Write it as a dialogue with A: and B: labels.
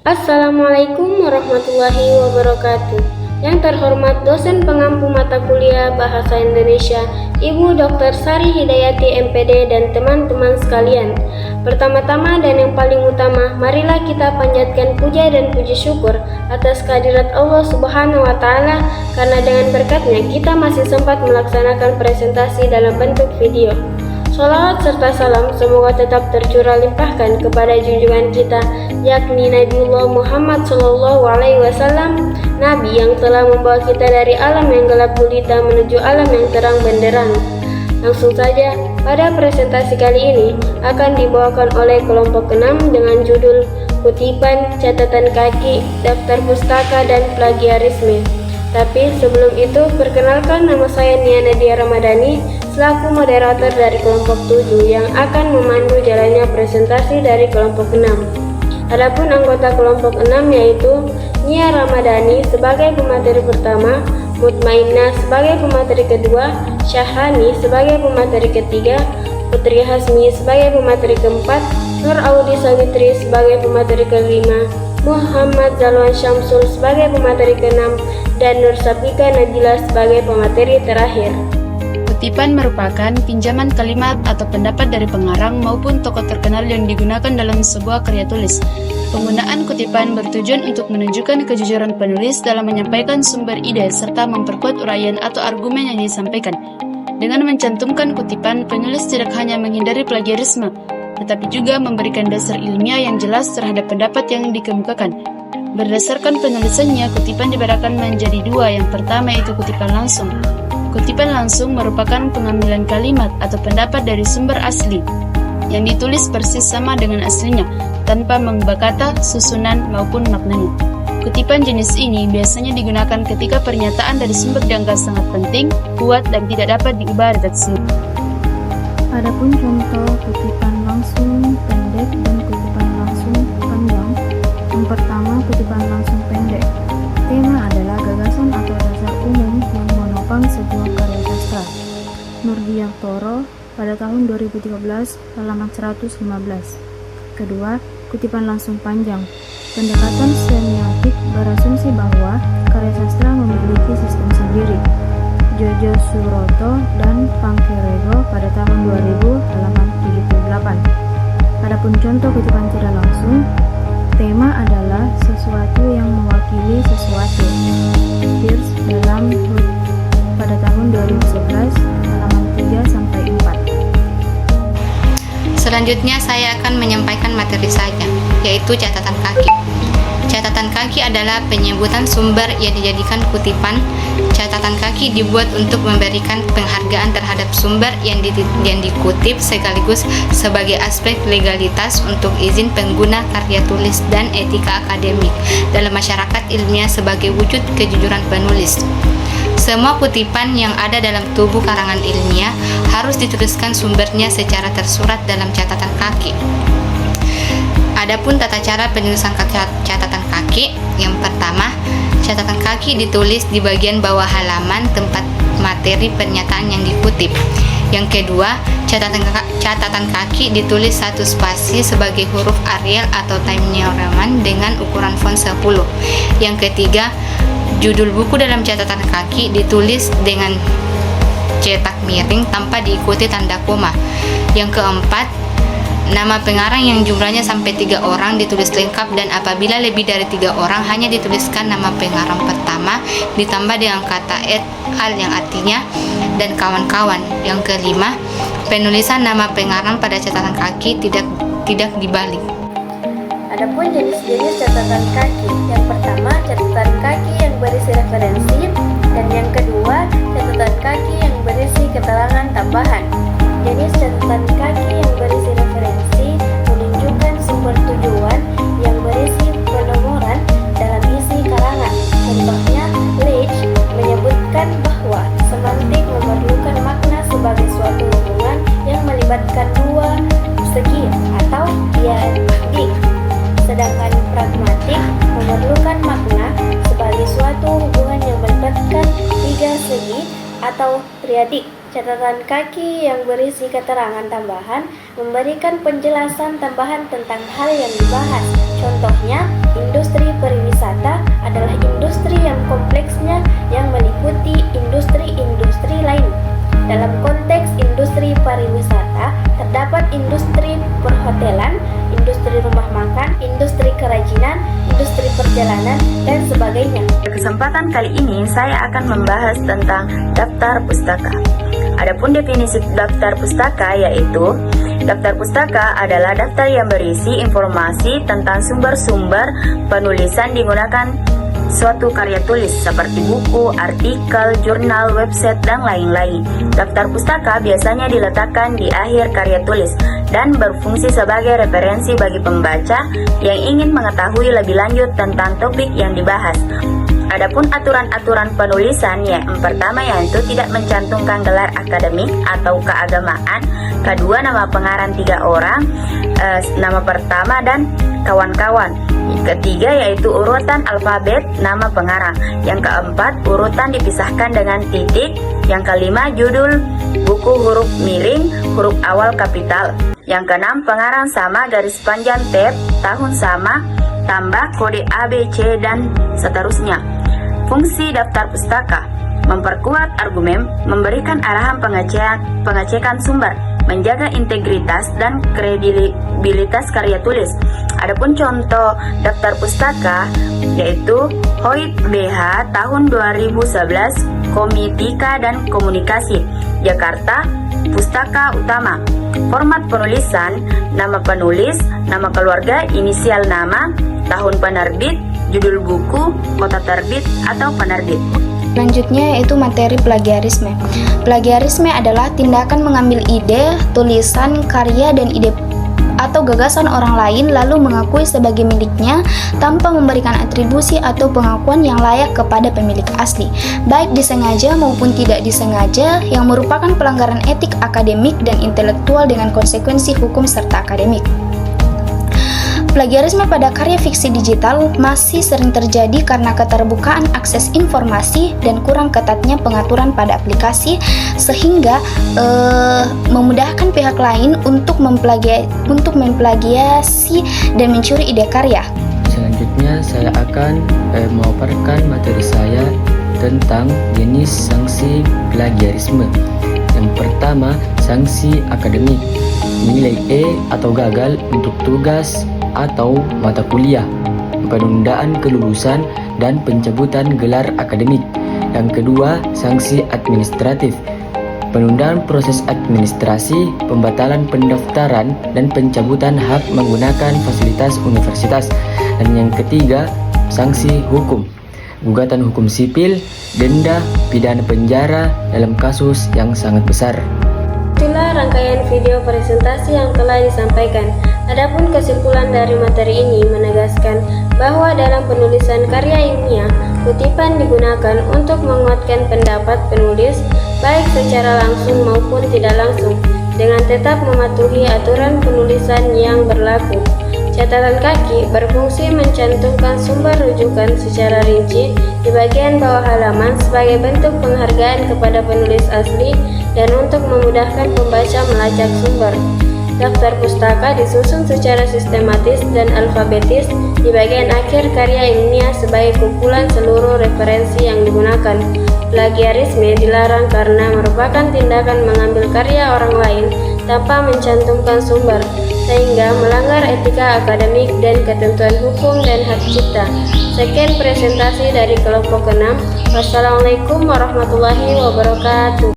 A: Assalamualaikum warahmatullahi wabarakatuh. Yang terhormat dosen pengampu mata kuliah Bahasa Indonesia, Ibu Dr. Sari Hidayati MPD dan teman-teman sekalian. Pertama-tama dan yang paling utama, marilah kita panjatkan puja dan puji syukur atas kehadirat Allah Subhanahu wa Ta'ala, karena dengan berkatnya kita masih sempat melaksanakan presentasi dalam bentuk video. Sholawat serta salam semoga tetap tercurah limpahkan kepada junjungan kita, yakni Nabiullah Muhammad SAW, Nabi yang telah membawa kita dari alam yang gelap gulita menuju alam yang terang benderang. Langsung saja, pada presentasi kali ini akan dibawakan oleh kelompok 6 dengan judul Kutipan, Catatan Kaki, Daftar Pustaka, dan Plagiarisme. Tapi sebelum itu, perkenalkan, nama saya Nia Nadia Ramadhani selaku moderator dari kelompok 7 yang akan memandu jalannya presentasi dari kelompok 6. Adapun anggota kelompok 6 yaitu Nia Ramadhani sebagai pemateri pertama, Mutmainnah sebagai pemateri kedua, Syahrani sebagai pemateri ketiga, Putri Hasmi sebagai pemateri keempat, Nur Audi Sawitri sebagai pemateri kelima, Muhammad Zalwan Syamsul sebagai pemateri keenam, dan Nur Sapika Najila sebagai pemateri terakhir.
B: Kutipan merupakan pinjaman kalimat atau pendapat dari pengarang maupun tokoh terkenal yang digunakan dalam sebuah karya tulis. Penggunaan kutipan bertujuan untuk menunjukkan kejujuran penulis dalam menyampaikan sumber ide serta memperkuat uraian atau argumen yang disampaikan. Dengan mencantumkan kutipan, penulis tidak hanya menghindari plagiarisme, tetapi juga memberikan dasar ilmiah yang jelas terhadap pendapat yang dikemukakan. Berdasarkan penulisannya, kutipan dibedakan menjadi dua. Yang pertama yaitu kutipan langsung. Kutipan langsung merupakan pengambilan kalimat atau pendapat dari sumber asli yang ditulis persis sama dengan aslinya, tanpa mengubah kata, susunan, maupun maknanya. Kutipan jenis ini biasanya digunakan ketika pernyataan dari sumber dianggap sangat penting, kuat, dan tidak dapat diubah redaksinya.
C: Adapun contoh kutipan langsung pendek dan kutipan langsung panjang. Yang pertama, kutipan langsung pendek. Tema adalah gagasan atau dasar umum yang menopang sebuah karya sastra. Nurdiantoro pada tahun 2013, halaman 115. Kedua, kutipan langsung panjang. Pendekatan semiotik berasumsi bahwa karya sastra memiliki sistem sendiri. Jojo Suroto dan Pangkerego pada tahun 2000, halaman 78. Adapun contoh kutipan tidak langsung, tema adalah sesuatu yang mewakili sesuatu. Pierce dalam Hood pada tahun 2011, halaman 3-4.
D: Selanjutnya saya akan menyampaikan materi saja, yaitu catatan kaki. Catatan kaki adalah penyebutan sumber yang dijadikan kutipan. Catatan kaki dibuat untuk memberikan penghargaan terhadap sumber yang dikutip, sekaligus sebagai aspek legalitas untuk izin pengguna karya tulis dan etika akademik dalam masyarakat ilmiah sebagai wujud kejujuran penulis. Semua kutipan yang ada dalam tubuh karangan ilmiah harus dituliskan sumbernya secara tersurat dalam catatan kaki. Adapun tata cara penulisan catatan kaki, yang pertama, catatan kaki ditulis di bagian bawah halaman tempat materi pernyataan yang dikutip. Yang kedua, catatan kaki ditulis satu spasi sebagai huruf Arial atau Times New Roman dengan ukuran font 10. Yang ketiga, judul buku dalam catatan kaki ditulis dengan cetak miring tanpa diikuti tanda koma. Yang keempat, nama pengarang yang jumlahnya sampai 3 orang ditulis lengkap, dan apabila lebih dari 3 orang hanya dituliskan nama pengarang pertama ditambah dengan kata et al yang artinya dan kawan-kawan. Yang kelima, penulisan nama pengarang pada catatan kaki tidak dibalik.
A: Adapun jenis-jenis catatan kaki, yang pertama catatan kaki yang berisi referensi, dan yang kedua catatan kaki yang berisi keterangan tambahan. Jenis catatan kaki yang berisi referensi menunjukkan sumber tujuan yang berisi penomoran dalam isi karangan. Contohnya, Leach menyebutkan bahwa semantik memerlukan makna sebagai suatu hubungan yang melibatkan dua segi atau diadik. Sedangkan pragmatik memerlukan makna sebagai suatu hubungan yang melibatkan tiga segi atau triadik. Catatan kaki yang berisi keterangan tambahan memberikan penjelasan tambahan tentang hal yang dibahas. Contohnya, Indo jalanan, dan sebagainya.
E: Kesempatan kali ini saya akan membahas tentang daftar pustaka. Adapun definisi daftar pustaka yaitu daftar pustaka adalah daftar yang berisi informasi tentang sumber-sumber penulisan digunakan suatu karya tulis seperti buku, artikel, jurnal, website, dan lain-lain. Daftar pustaka biasanya diletakkan di akhir karya tulis dan berfungsi sebagai referensi bagi pembaca yang ingin mengetahui lebih lanjut tentang topik yang dibahas. Adapun aturan-aturan penulisan yang pertama yaitu tidak mencantumkan gelar akademik atau keagamaan, kedua nama pengarang 3 orang, nama pertama dan kawan-kawan. Ketiga yaitu urutan alfabet nama pengarang. Yang keempat urutan dipisahkan dengan titik. Yang kelima judul buku huruf miring, huruf awal kapital. Yang keenam pengarang sama garis panjang tab, tahun sama, tambah kode A, B, C, dan seterusnya. Fungsi daftar pustaka: memperkuat argumen, memberikan arahan pengecekan sumber, menjaga integritas dan kredibilitas karya tulis. Adapun contoh daftar pustaka yaitu Hoyt BH tahun 2011, Komitika dan Komunikasi, Jakarta, Pustaka Utama. Format penulisan: nama penulis, nama keluarga, inisial nama, tahun penerbit, judul buku, kota terbit atau penerbit.
F: Selanjutnya yaitu materi plagiarisme. Plagiarisme adalah tindakan mengambil ide, tulisan, karya, dan ide atau gagasan orang lain lalu mengakui sebagai miliknya tanpa memberikan atribusi atau pengakuan yang layak kepada pemilik asli, baik disengaja maupun tidak disengaja, yang merupakan pelanggaran etik akademik dan intelektual dengan konsekuensi hukum serta akademik. Plagiarisme pada karya fiksi digital masih sering terjadi karena keterbukaan akses informasi dan kurang ketatnya pengaturan pada aplikasi, sehingga memudahkan pihak lain untuk memplagiasi dan mencuri ide karya.
G: Selanjutnya saya akan memaparkan materi saya tentang jenis sanksi plagiarisme. Yang pertama, sanksi akademik. Nilai E atau gagal untuk tugas atau mata kuliah, penundaan kelulusan dan pencabutan gelar akademik. Yang kedua, sanksi administratif. Penundaan proses administrasi, pembatalan pendaftaran dan pencabutan hak menggunakan fasilitas universitas. Dan yang ketiga, sanksi hukum. Gugatan hukum sipil, denda, pidana penjara dalam kasus yang sangat besar.
A: Itulah rangkaian video presentasi yang telah disampaikan. Adapun kesimpulan dari materi ini menegaskan bahwa dalam penulisan karya ilmiah, kutipan digunakan untuk menguatkan pendapat penulis baik secara langsung maupun tidak langsung, dengan tetap mematuhi aturan penulisan yang berlaku. Catatan kaki berfungsi mencantumkan sumber rujukan secara rinci di bagian bawah halaman sebagai bentuk penghargaan kepada penulis asli dan untuk memudahkan pembaca melacak sumber. Daftar pustaka disusun secara sistematis dan alfabetis di bagian akhir karya ilmiah sebagai kumpulan seluruh referensi yang digunakan. Plagiarisme dilarang karena merupakan tindakan mengambil karya orang lain tanpa mencantumkan sumber, sehingga melanggar etika akademik dan ketentuan hukum dan hak cipta. Sekian presentasi dari kelompok ke-6. Wassalamualaikum warahmatullahi wabarakatuh.